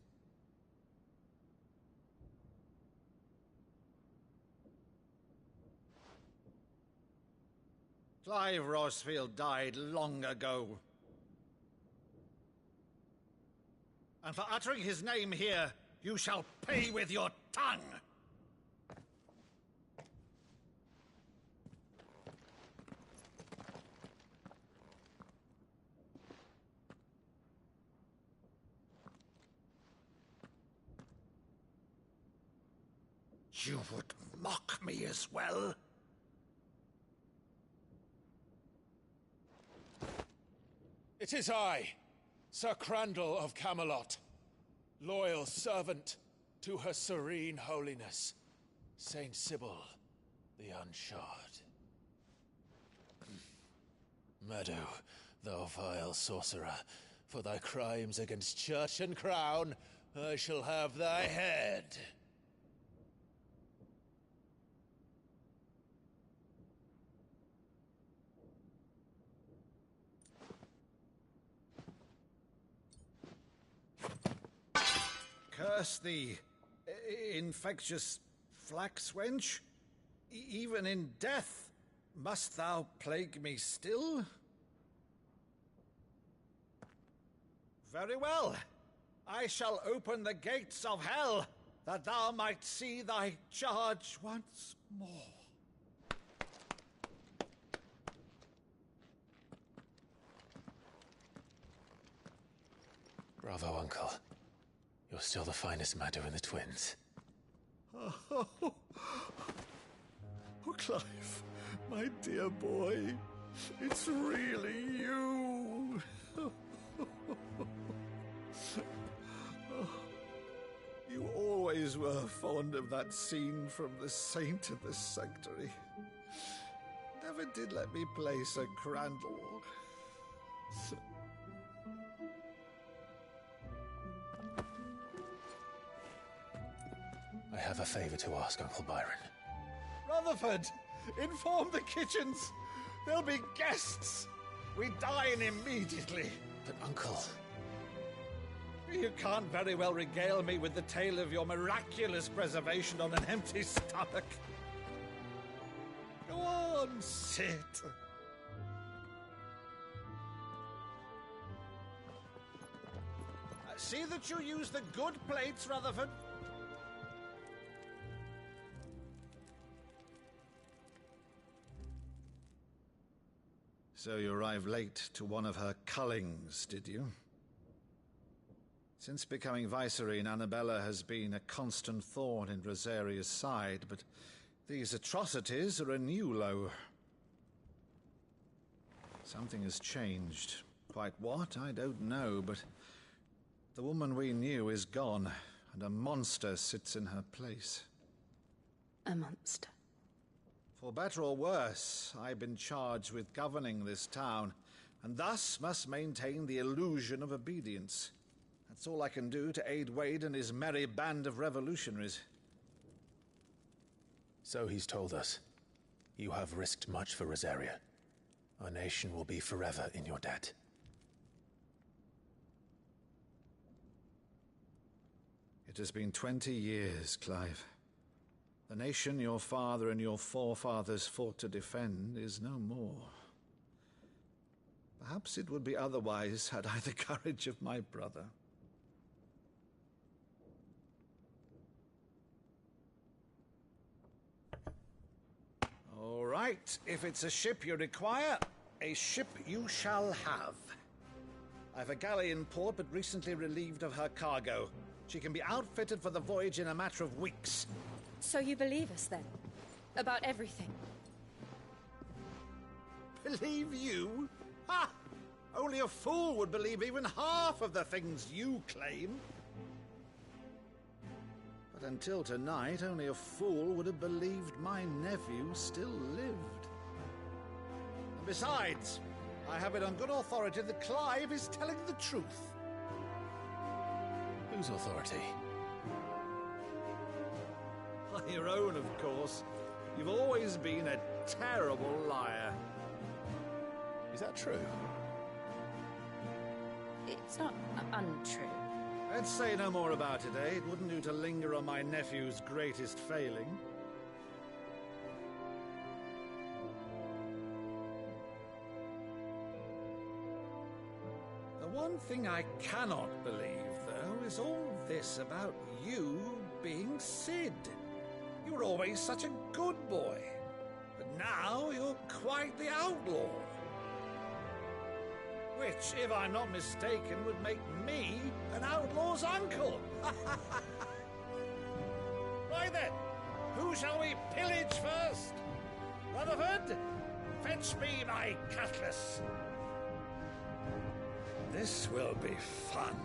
M: Clive Rosfield died long ago. And for uttering his name here, you shall pay with your tongue! You would mock me as well?
R: It is I, Sir Crandall of Camelot, loyal servant to Her Serene Holiness, Saint Sybil the Unshod. Meadow, thou vile sorcerer, for thy crimes against church and crown, I shall have thy head.
M: Curse thee, infectious flax wench.
S: Even in death, must thou plague me still? Very well. I shall open the gates of hell, that thou might see thy charge once more.
A: Bravo, Uncle. You're still the finest Maddo in the twins.
S: Oh, Clive, my dear boy, it's really you. You always were fond of that scene from The Saint of the Sanctuary. Never did let me play Sir Crandall.
A: I have a favor to ask, Uncle Byron.
S: Rutherford, inform the kitchens. There'll be guests. We dine immediately.
A: But, Uncle...
S: You can't very well regale me with the tale of your miraculous preservation on an empty stomach. Go on, sit. See that you use the good plates, Rutherford. So you arrived late to one of her cullings, did you? Since becoming Vicereine, Annabella has been a constant thorn in Rosaria's side, but these atrocities are a new low. Something has changed. Quite what, I don't know, but the woman we knew is gone, and a monster sits in her place.
I: A monster?
S: For better or worse, I've been charged with governing this town, and thus must maintain the illusion of obedience. That's all I can do to aid Wade and his merry band of revolutionaries.
A: So he's told us. You have risked much for Rosaria. Our nation will be forever in your debt.
S: It has been 20 years, Clive. The nation your father and your forefathers fought to defend is no more. Perhaps it would be otherwise had I the courage of my brother. All right, if it's a ship you require, a ship you shall have. I've a galley in port, but recently relieved of her cargo. She can be outfitted for the voyage in a matter of weeks.
I: So you believe us, then? About everything?
S: Believe you? Ha! Only a fool would believe even half of the things you claim. But until tonight, only a fool would have believed my nephew still lived. And besides, I have it on good authority that Clive is telling the truth.
A: Whose authority?
S: Your own, of course. You've always been a terrible liar.
A: Is that true?
I: It's not untrue.
S: Let's say no more about it, eh? It wouldn't do to linger on my nephew's greatest failing. The one thing I cannot believe, though, is all this about you being Cid. You were always such a good boy, but now you're quite the outlaw. Which, if I'm not mistaken, would make me an outlaw's uncle. Right then, who shall we pillage first? Rutherford, fetch me my cutlass. This will be fun.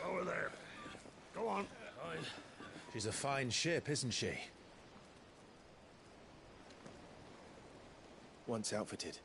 E: Over there. Go on.
A: She's a fine ship, isn't she?
R: Once outfitted,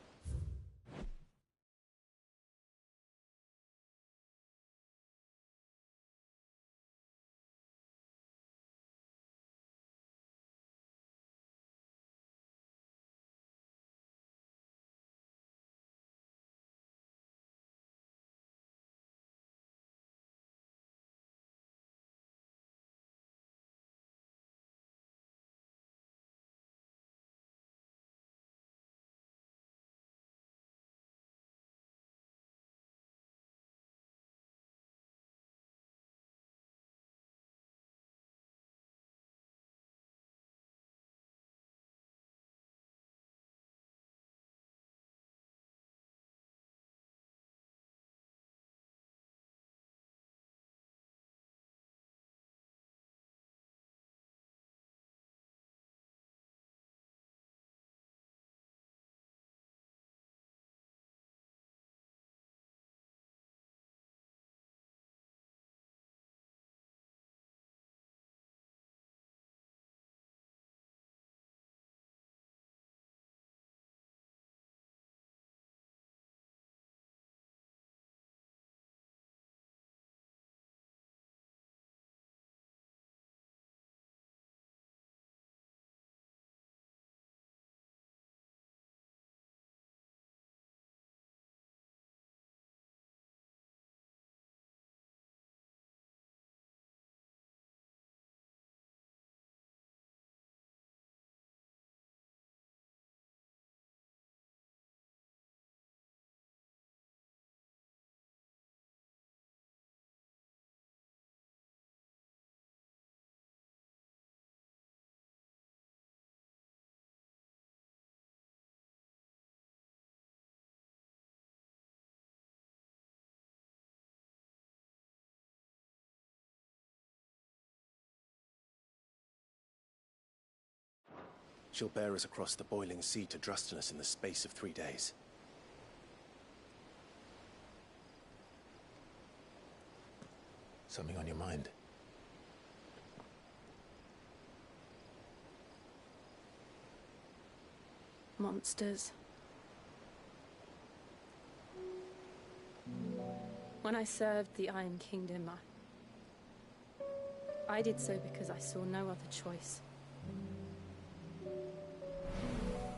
A: She'll bear us across the boiling sea to Drustenus in the space of 3 days. Something on your mind?
I: Monsters. When I served the Iron Kingdom, I did so because I saw no other choice.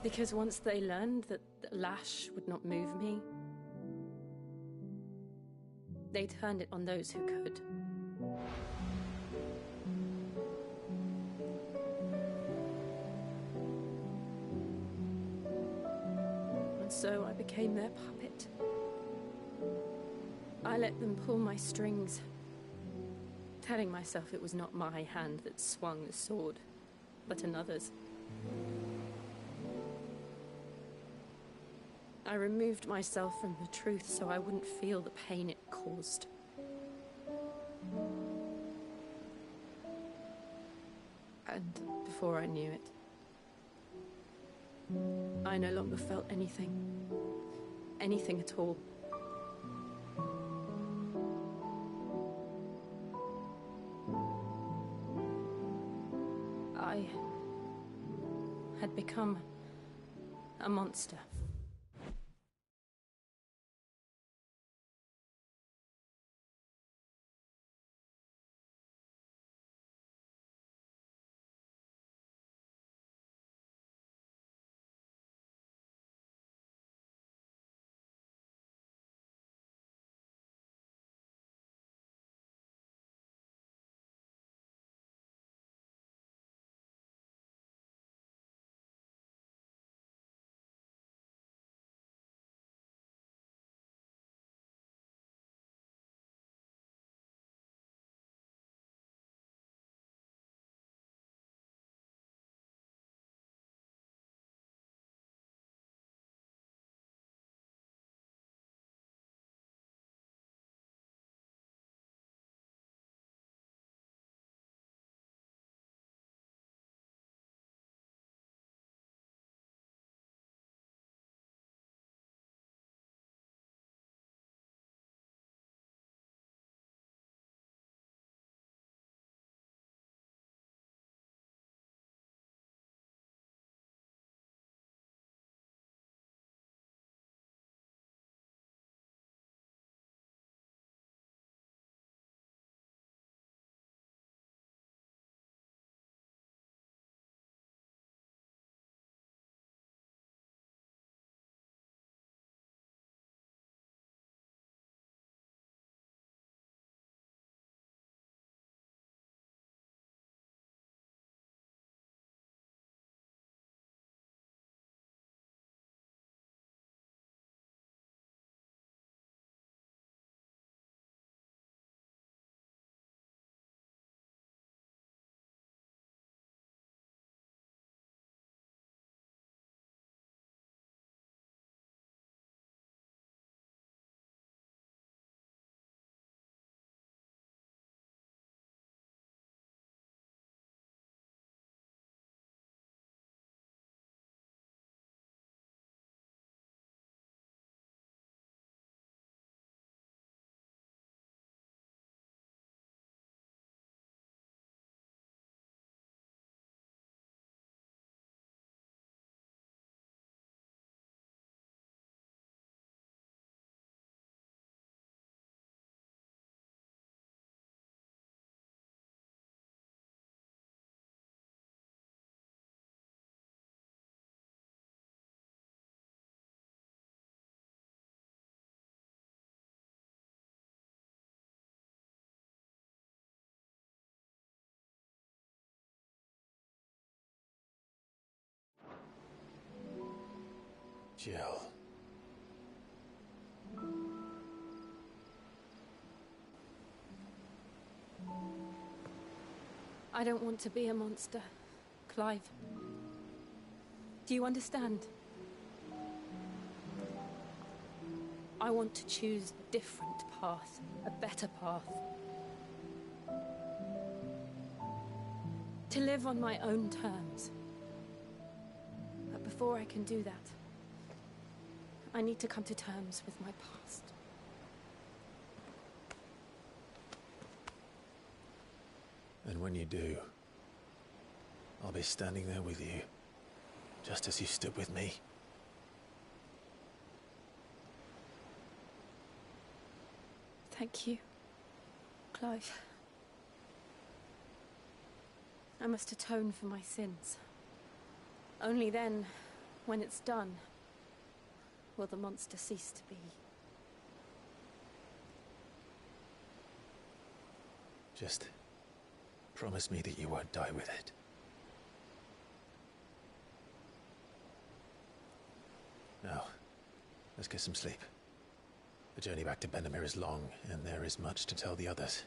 I: Because once they learned that the lash would not move me, they turned it on those who could. And so I became their puppet. I let them pull my strings, telling myself it was not my hand that swung the sword, but another's. I removed myself from the truth so I wouldn't feel the pain it caused. And before I knew it, I no longer felt anything. Anything at all. I had become a monster.
A: Jill.
I: I don't want to be a monster, Clive. Do you understand? I want to choose a different path, a better path. To live on my own terms. before I can do that, I need to come to terms with my past.
A: And when you do, I'll be standing there with you, just as you stood with me.
I: Thank you, Clive. I must atone for my sins. Only then, when it's done, will the monster cease to be.
A: Just promise me that you won't die with it. Now, let's get some sleep. The journey back to Benamir is long, and there is much to tell the others.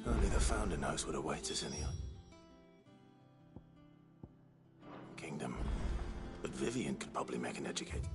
A: Only the Founder knows what awaits us in the kingdom. But Vivian could probably make an educated